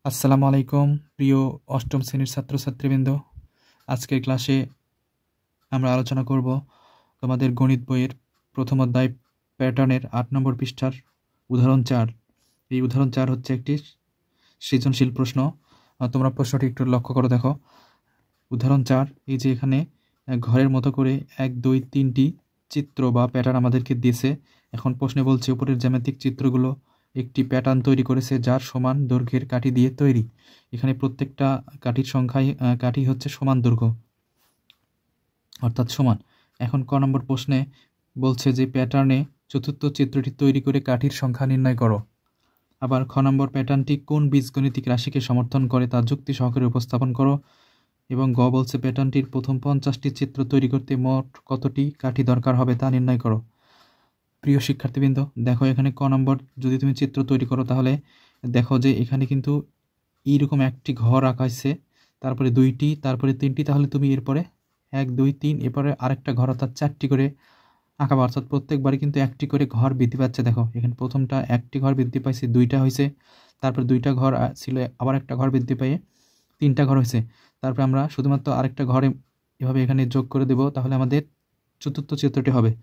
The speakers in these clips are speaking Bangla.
আসসালামু আলাইকুম প্রিয় অষ্টম শ্রেণীর ছাত্রছাত্রীবৃন্দ। আজকের ক্লাসে আমরা আলোচনা করব তোমাদের গণিত বইয়ের প্রথম অধ্যায় প্যাটার্নের ৮ নম্বর পৃষ্ঠার উদাহরণ ৪। এই উদাহরণ ৪ হচ্ছে একটি সৃজনশীল প্রশ্ন। তোমরা প্রশ্নটি একটু লক্ষ্য করো, দেখো। উদাহরণ ৪, এই যে এখানে ঘরের মতো করে ১, ২, ৩টি চিত্র বা প্যাটার্ন আমাদেরকে দিয়েছে। এখন প্রশ্নে বলছে উপরের জ্যামিতিক চিত্রগুলো একটি প্যাটার্ন তৈরি করেছে যার সমান দৈর্ঘ্যের কাঠি দিয়ে তৈরি। এখানে প্রত্যেকটা কাঠির সংখ্যায় কাঠি হচ্ছে সমান দৈর্ঘ্য, অর্থাৎ সমান। এখন ক নম্বর প্রশ্নে বলছে যে প্যাটার্নে চতুর্থ চিত্রটি তৈরি করে কাঠির সংখ্যা নির্ণয় করো। আবার খ নম্বর প্যাটার্নটি কোন বীজগণিতিক রাশিকে সমর্থন করে তা যুক্তি সহকারে উপস্থাপন করো। এবং গ বলছে প্যাটার্নটির প্রথম 50টি চিত্র তৈরি করতে মোট কতটি কাঠি দরকার হবে তা নির্ণয় করো। প্রিয় শিক্ষার্থীবৃন্দ, দেখো এখানে ক নম্বর যদি তুমি চিত্র তৈরি করো তাহলে দেখো যে এখানে কিন্তু এইরকম একটি ঘর আঁকাইছে, তারপরে 2টি, তারপরে 3টি, তাহলে তুমি এরপরে 1, 2, 3, এরপরে আরেকটা ঘর, অর্থাৎ 4টি করে আঁকাবা। অর্থাৎ প্রত্যেকবারই কিন্তু একটি করে ঘর বৃদ্ধি পাচ্ছে। দেখো এখানে প্রথমটা একটি ঘর বৃদ্ধি পাইছে, 2টা হয়েছে, তারপরে 2টা ঘর ছিল, আবার একটা ঘর বৃদ্ধি পেয়ে 3টা ঘর হয়েছে। তারপরে আমরা শুধুমাত্র আরেকটা ঘরে এভাবে এখানে যোগ করে দেব, তাহলে আমাদের চতুর্থ চিত্রটি হবে।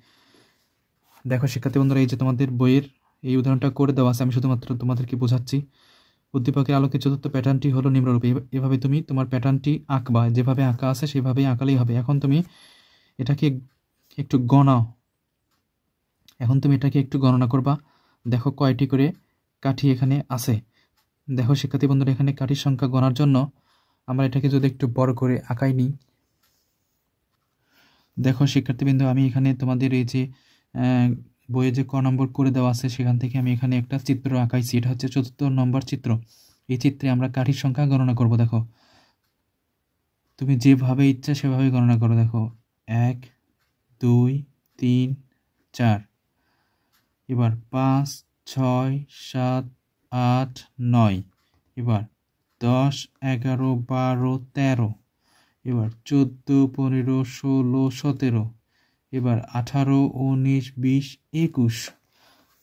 দেখো শিক্ষার্থী বন্ধুরা, এই যে তোমাদের বইয়ের এই উদাহরণটা করে দেওয়া আছে, আমি শুধুমাত্র তোমাদেরকে বোঝাচ্ছি। উদ্দীপকের আলোকে চতুর্থ প্যাটার্নটি হলো নিম্নরূপে। এভাবে তুমি তোমার প্যাটার্নটি আঁকবা, যেভাবে আঁকা আছে সেভাবেই আঁকালেই হবে। এখন তুমি এটাকে একটু গণাও, গণনা করবা। দেখো কয়টি করে কাঠি এখানে আছে। দেখো শিক্ষার্থী বন্ধুরা, এখানে কাঠির সংখ্যা গণার জন্য আমরা এটাকে যদি একটু বড় করে আঁকাই নিই। দেখো শিক্ষার্থীবৃন্দ, আমি এখানে তোমাদের এই যে বইয়ে যে ক নম্বর করে দেওয়া আছে সেখান থেকে আমি এখানে একটা চিত্র আঁকাইছি। এটা হচ্ছে চতুর্থ নম্বর চিত্র। এই চিত্রে আমরা কাঠির সংখ্যা গণনা করব। দেখো তুমি যেভাবে ইচ্ছা সেভাবে গণনা করো। দেখো 1, 2, 3, 4, এবার 5, 6, 7, 8, 9, এবার 10, 11, 12, 13, এবার 14, 15, 16, 17, এবার 18, 19, 20, 21।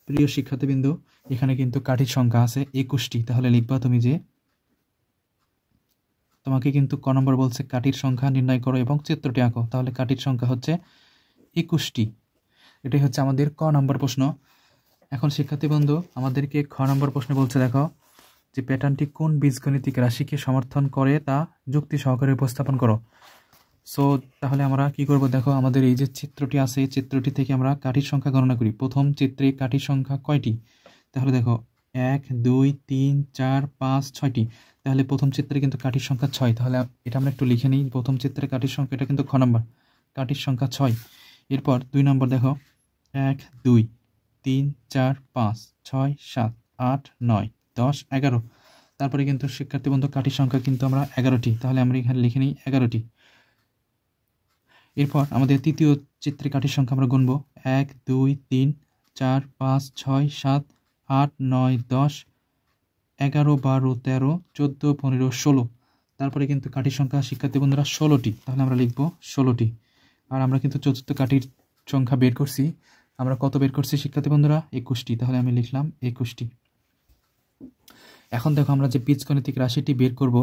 প্রিয় শিক্ষার্থীবৃন্দ, এখানে কিন্তু কাঠির সংখ্যা আছে 21টি। তাহলে লিখবা তুমি যে তোমাকে কিন্তু ক নম্বর বলছে কাঠির সংখ্যা নির্ণয় করো এবং চিত্রটি আঁকো। তাহলে কাঠির সংখ্যা হচ্ছে 21টি। এটাই হচ্ছে আমাদের ক নম্বর প্রশ্ন। এখন শিক্ষার্থীবৃন্দ, আমাদেরকে খ নম্বর প্রশ্নে বলছে দেখো যে প্যাটার্নটি কোন বীজগণিতিক রাশিকে সমর্থন করে তা যুক্তি সহকারে উপস্থাপন করো। সো তাহলে আমরা কি করব, দেখো আমাদের এই যে চিত্রটি আছে, এই চিত্রটি থেকে আমরা কাঠির সংখ্যা গণনা করি। প্রথম চিত্রে কাঠির সংখ্যা কয়টি? তাহলে দেখো 1, 2, 3, 4, 5, 6টি। তাহলে প্রথম চিত্রে কিন্তু কাঠির সংখ্যা 6। তাহলে এটা আমরা একটু লিখে নিই। প্রথম চিত্রে কাঠির সংখ্যা, এটা কিন্তু খ নম্বর, কাঠির সংখ্যা 6। এরপর 2 নম্বর দেখো 1, 2, 3, 4, 5, 6, 7, 8, 9, 10, 11। তারপরে কিন্তু শিক্ষার্থী বন্ধু কাঠির সংখ্যা কিন্তু আমরা 11টি। তাহলে আমরা এখানে লিখে নিই 11টি। এরপর আমাদের তৃতীয় চিত্রে কাঠির সংখ্যা আমরা গুনব 1, 2, 3, 4, 5, 6, 7, 8, 9, 10, 11, 12, 13, 14, 15, 16। তারপরে কিন্তু কাঠির সংখ্যা শিক্ষার্থী বন্ধুরা 16টি। তাহলে আমরা লিখব 16টি। আর আমরা কিন্তু চতুর্থ কাঠির সংখ্যা বের করছি। আমরা কত বের করছি শিক্ষার্থী বন্ধুরা? 21টি। তাহলে আমি লিখলাম 21টি। এখন দেখো আমরা যে বীজগণিতিক রাশিটি বের করব,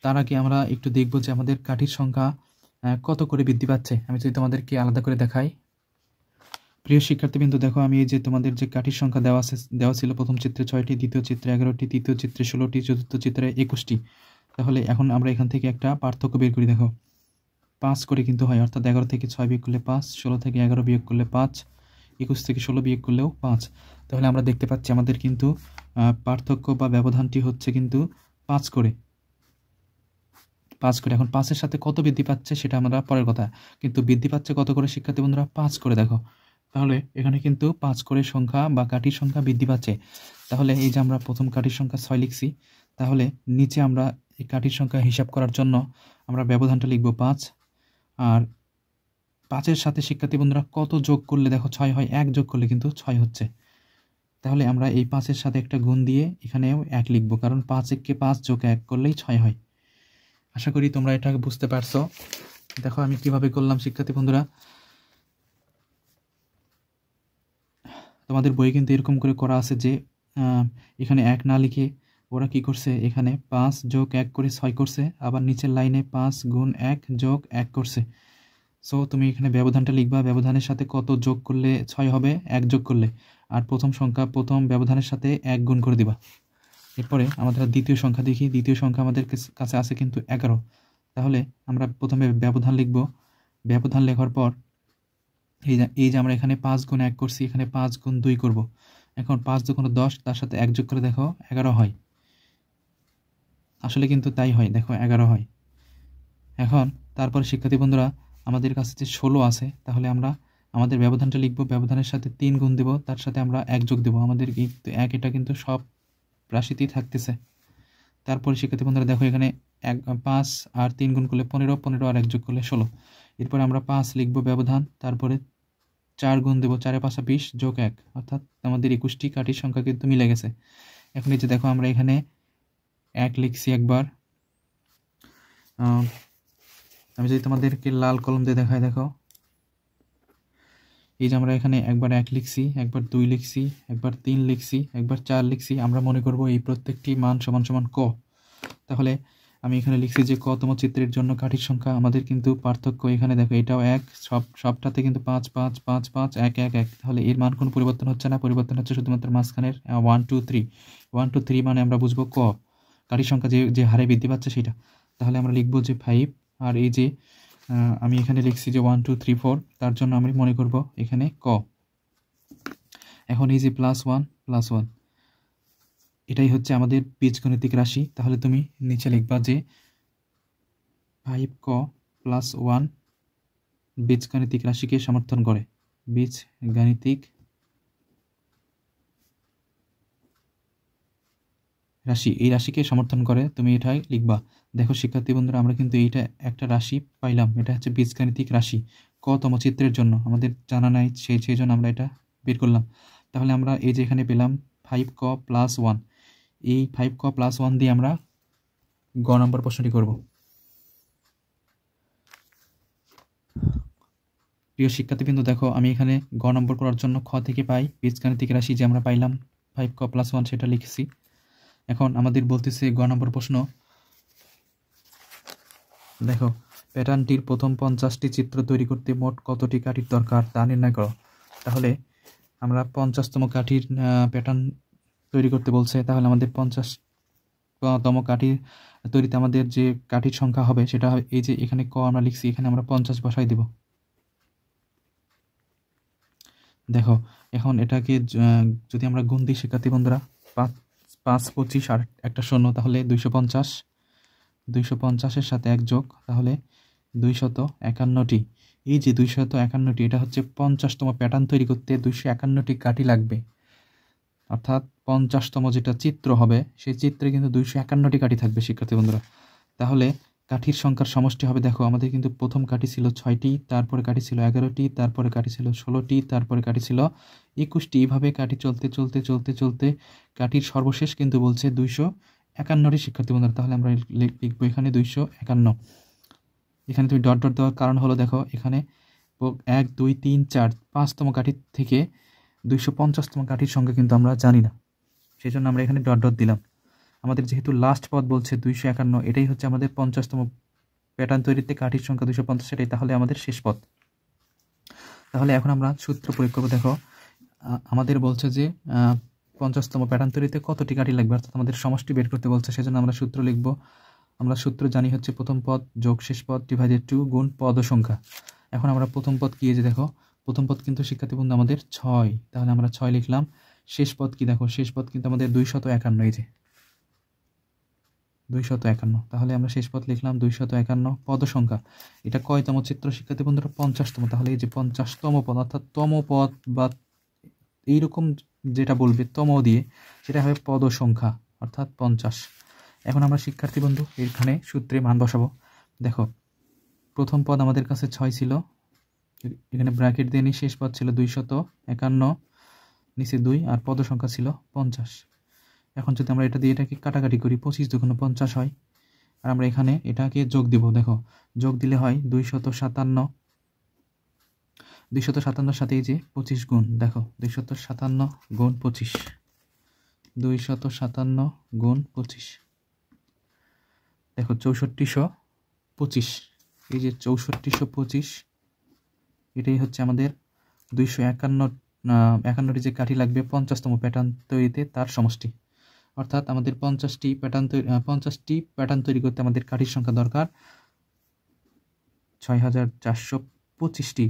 তার আগে আমরা একটু দেখব যে আমাদের কাঠির সংখ্যা কত করে বৃদ্ধি পাচ্ছে। আমি যদি তোমাদেরকে আলাদা করে দেখাই। প্রিয় শিক্ষার্থীবৃন্দ, দেখো আমি এই যে তোমাদের যে কাঠির সংখ্যা দেওয়া ছিল, প্রথম চিত্রে 6টি, দ্বিতীয় চিত্রে 11টি, তৃতীয় চিত্রে 16টি, চতুর্থ চিত্রে 21টি। তাহলে এখন আমরা এখান থেকে একটা পার্থক্য বের করি। দেখো 5 করে কিন্তু হয়, অর্থাৎ 11 থেকে 6 বিয়োগ করলে 5, 16 থেকে 11 বিয়োগ করলে 5, 21 থেকে 16 বিয়োগ করলেও 5। তাহলে আমরা দেখতে পাচ্ছি আমাদের কিন্তু পার্থক্য বা ব্যবধানটি হচ্ছে কিন্তু 5 করে। এখন 5-এর সাথে কত বৃদ্ধি পাচ্ছে সেটা আমরা পরের কথা, কিন্তু বৃদ্ধি পাচ্ছে কত করে শিক্ষার্থী বন্ধুরা? 5 করে। দেখো তাহলে এখানে কিন্তু 5 করে সংখ্যা বা কাঠির সংখ্যা বৃদ্ধি পাচ্ছে। তাহলে এই যে আমরা প্রথম কাঠির সংখ্যা 6 লিখছি, তাহলে নিচে আমরা এই কাঠির সংখ্যা হিসাব করার জন্য আমরা ব্যবধানটা লিখব 5। আর 5-এর সাথে শিক্ষার্থী বন্ধুরা কত যোগ করলে দেখো 6 হয়? 1 যোগ করলে কিন্তু 6 হচ্ছে। তাহলে আমরা এই 5-এর সাথে একটা গুণ দিয়ে এখানেও 1 লিখব, কারণ 5-কে 5 যোগ 1 করলেই 6 হয়। আশা করি তোমরা এটা বুঝতে পারছো। দেখো আমি কিভাবে করলাম শিক্ষার্থী বন্ধুরা। তোমাদের বইয়ে কিন্তু এরকম করে করা আছে যে এখানে 1 না লিখে ওরা কি করছে, এখানে 5 যোগ 1 করে 6 করছে, আবার নিচের লাইনে 5 গুণ 1 যোগ 1 করছে। সো তুমি এখানে ব্যবধানটা লিখবা, ব্যবধানের সাথে কত যোগ করলে 6 হবে, 1 যোগ করলে, আর প্রথম সংখ্যা প্রথম ব্যবধানের সাথে 1 গুণ করে দিবা। এরপরে আমাদের দ্বিতীয় সংখ্যা দেখি, দ্বিতীয় সংখ্যা আমাদের কাছে আছে কিন্তু 11। তাহলে আমরা প্রথমে ব্যবধান লিখব, ব্যবধান লেখার পর এই যে আমরা এখানে 5 গুণ 1 করছি, এখানে 5 গুণ 2 করব। এখন 5 যখন 10, তার সাথে 1 যোগ করে দেখো 11 হয়। আসলে কিন্তু তাই হয়, দেখো 11 হয়। এখন তারপর শিক্ষার্থী বন্ধুরা আমাদের কাছে যে 16 আছে, তাহলে আমরা আমাদের ব্যবধানটা লিখব, ব্যবধানের সাথে 3 গুণ দেব, তার সাথে আমরা 1 যোগ দেব। আমাদের কিন্তু 1 এটা কিন্তু সব রাশিতেই থাকতেছে। তারপরে শিক্ষার্থী বন্ধুরা দেখো এখানে 5 আর 3 গুণ করলে 15, 15 আর 1 যোগ করলে 16। এরপরে আমরা 5 লিখব ব্যবধান, তারপরে 4 গুণ দেবো, 4 এ 5 20 যোগ 1, অর্থাৎ আমাদের 21টি কাঠির সংখ্যা কিন্তু মিলে গেছে। এখন এই যে দেখো আমরা এখানে 1 লিখছি একবার, আমি যদি তোমাদেরকে লাল কলম দিয়ে দেখাই, দেখো এই যে আমরা এখানে একবার 1 লিখছি, একবার 2 লিখছি, একবার 3 লিখছি, একবার 4 লিখছি। আমরা মনে করব এই প্রত্যেকটি মান সমান সমান ক। তাহলে আমি এখানে লিখছি যে কতম চিত্রের জন্য কাঠির সংখ্যা। আমাদের কিন্তু পার্থক্য এখানে দেখো, এটাও 1, সবটাতে কিন্তু 5 5 5 5 1 1 1। তাহলে এর মান কোনো পরিবর্তন হচ্ছে না, পরিবর্তন হচ্ছে শুধুমাত্র মাঝখানের 1 2 3। 1 2 3 মানে আমরা বুঝবো ক, কাঠির সংখ্যা যে হারে বৃদ্ধি পাচ্ছে সেটা। তাহলে আমরা লিখবো যে 5, আর এই যে আমি এখানে লিখছি যে 1 2 3 4, তার জন্য আমি মনে করব এখানে ক। এখন এই যে +1 +1, এটাই হচ্ছে আমাদের বীজগণিতিক রাশি। তাহলে তুমি নিচে লিখবা যে 5 ক +1 বীজগাণিতিক রাশিকে সমর্থন করে, বীজগাণিতিক রাশি এই রাশিকে সমর্থন করে, তুমি এটাই লিখবা। দেখো শিক্ষার্থী বন্ধুরা আমরা কিন্তু এইটা একটা রাশি পাইলাম, এটা হচ্ছে বীজগাণিতিক রাশি কতম চিত্রের জন্য, আমাদের জানা নাই, সেই জন্য আমরা এটা বের করলাম। তাহলে আমরা এই যে এখানে পেলাম 5 ক +1, এই 5 ক +1 দিয়ে আমরা গ নম্বর প্রশ্নটি করব। প্রিয় শিক্ষার্থীবৃন্দ দেখো আমি এখানে গ নম্বর করার জন্য খ থেকে পাই বীজগাণিতিক রাশি যে আমরা পাইলাম 5 ক +1 সেটা লিখছি। এখন আমাদের বলতেছে গ নম্বর প্রশ্ন, দেখো প্যাটার্নটির প্রথম 50টি চিত্র তৈরি করতে মোট কতটি কাঠির দরকার তা নির্ণয় করো। তাহলে আমরা 50তম কাঠির প্যাটার্ন তৈরি করতে বলছে, তাহলে আমাদের 50তম কাঠির তৈরিতে আমাদের যে কাঠির সংখ্যা হবে সেটা এই যে এখানে ক আমরা লিখছি, এখানে আমরা 50 বসাই দেব। দেখো এখন এটাকে যদি আমরা গুণ দিই শিক্ষার্থী বন্ধুরা, 5 5 25 আর একটা 0, তাহলে 250, 250-এর সাথে 1 যোগ, তাহলে 251টি। এই যে 251টি, এটা হচ্ছে 50তম প্যাটার্ন তৈরি করতে 251টি কাঠি লাগবে, অর্থাৎ 50তম যেটা চিত্র হবে সেই চিত্রে কিন্তু 251টি কাঠি থাকবে শিক্ষার্থী বন্ধুরা। তাহলে কাঠির সংখ্যার সমষ্টি হবে, দেখো আমাদের কিন্তু প্রথম কাঠি ছিল 6টি, তারপরে কাঠি ছিল 11টি, তারপরে কাঠি ছিল 16টি, তারপরে কাঠি ছিল 21টি। এইভাবে কাঠি চলতে চলতে চলতে চলতে কাঠির সর্বশেষ কিন্তু বলছে 251টি শিক্ষার্থী বন্ধুরা। তাহলে আমরা লিখবো এখানে 251। এখানে তুমি ডট ডট দেওয়ার কারণ হলো, দেখো এখানে 1 2 3 4 5তম কাঠি থেকে 250তম কাঠির সংখ্যা কিন্তু আমরা জানি না, সেই জন্য আমরা এখানে ডট ডট দিলাম। আমাদের যেহেতু লাস্ট পদ বলছে 251, এটাই হচ্ছে আমাদের 50তম প্যাটার্ন তৈরিতে কাঠির সংখ্যা 250, এটাই তাহলে আমাদের শেষ পদ। তাহলে এখন আমরা সূত্র প্রয়োগ করবো। দেখো আমাদের বলছে যে 50তম প্যাটার্ন তৈরিতে কতটি কাঠি লাগবে, অর্থাৎ আমাদের সমষ্টি বের করতে বলছে, সেজন্য আমরা সূত্র লিখব। আমরা সূত্র জানি হচ্ছে প্রথম পদ যোগ শেষ পদ ডিভাইডেড 2 গুণ পদ ও সংখ্যা। এখন আমরা প্রথম পদ কি, যে দেখো প্রথম পদ কিন্তু শিক্ষার্থী বন্ধু আমাদের 6, তাহলে আমরা 6 লিখলাম। শেষ পদ কি, দেখো শেষ পদ কিন্তু আমাদের 251, এই যে 251, তাহলে আমরা শেষ পদ লিখলাম 251। পদ সংখ্যা, এটা কয়তম চিত্র শিক্ষার্থী বন্ধুরা, 50তম। তাহলে এই যে 50তম পদ, অর্থাৎ তম পদ বা এইরকম যেটা বলবে তম দিয়ে, সেটা হবে পদ সংখ্যা, অর্থাৎ 50। এখন আমরা শিক্ষার্থী বন্ধু এখানে সূত্রে মান বসাবো। দেখো প্রথম পদ আমাদের কাছে 6 ছিল, এখানে ব্র্যাকেট দিয়ে নিই, শেষ পদ ছিল 251, নিচে 2 আর পদ সংখ্যা ছিল 50। এখন যদি আমরা এটা দিয়ে এটাকে কাটাকাটি করি, 25 দুগুণ 50 হয়, আর আমরা এখানে এটাকে যোগ দিব। দেখো যোগ দিলে হয় 257, 257 সাথে এই যে 25 গুণ, দেখো 257 গুণ 25, 257 গুণ 25। দেখো 6425, এই যে 6425 এটাই হচ্ছে আমাদের 251টি যে কাঠি লাগবে 50তম প্যাটার্ন তৈরিতে তার সমষ্টি। অর্থাৎ আমাদের 50টি প্যাটার্ন তৈরি করতে আমাদের কাঠির সংখ্যা দরকার 6425টি